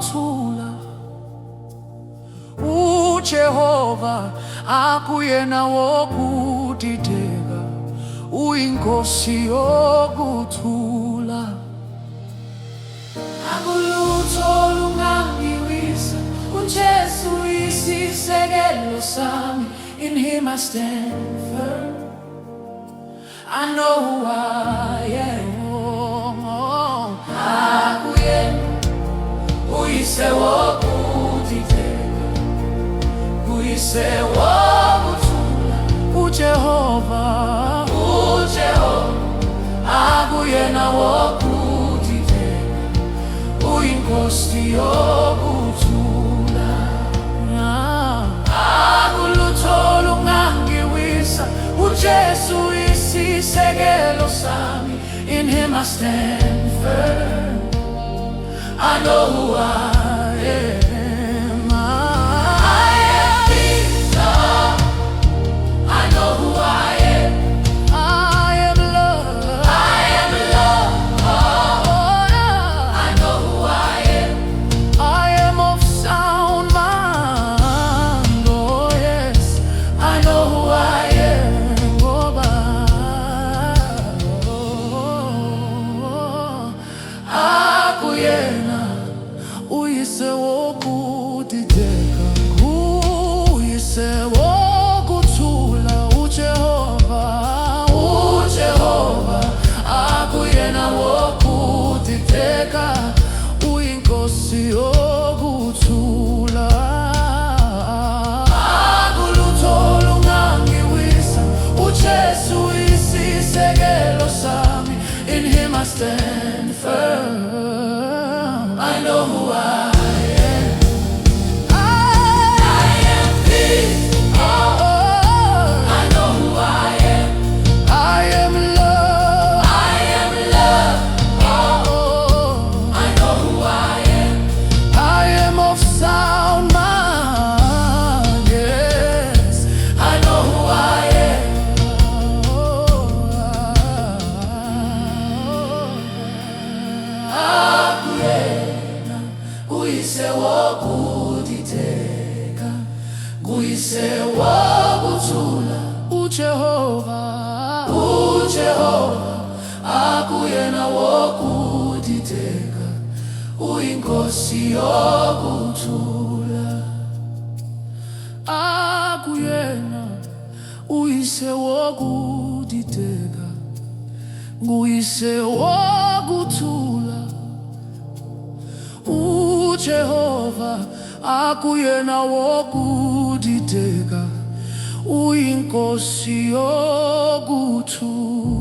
wokuthula. uJehova akuyena wokudideka, uyinkosi yokuthula. Akulutho olungangiwisa, uJesu isisekelo sami. In Him I stand firm. I know who I am. Akuyena uyise wokudideka, uyise wokuthula. uJehova akuyena wokudideka, uyinkosi yokuthula. Akulutho olungangiwisa, uJesu isisekelo sami. In Him I stand firm. I know who I am. I am peace. I know who I am. I am love. I am love. I know who I am. I am of sound mind. Oh yes, I know who I am. Akuyena uyise wokudideka, uyise wokuthula. uJehova akuyena wokudideka, uyinkosi yokuthula. Akulutho olungangiwisa, uJesu isisekelo sami. In Him I stand firm. I know who I am. I am peace. I know who I am. I am love. I am love. I know who I am. I am of sound mind. Yes, I know who I am. Akuyena uyise wokudideka, uyise wokuthula. uJehova akuyena wokudideka, uyinkosi yokuthula. Akuyena uyise wokudideka, uyise wokuthula. uJehova akuyena wokudideka, uyinkosi yokuthula.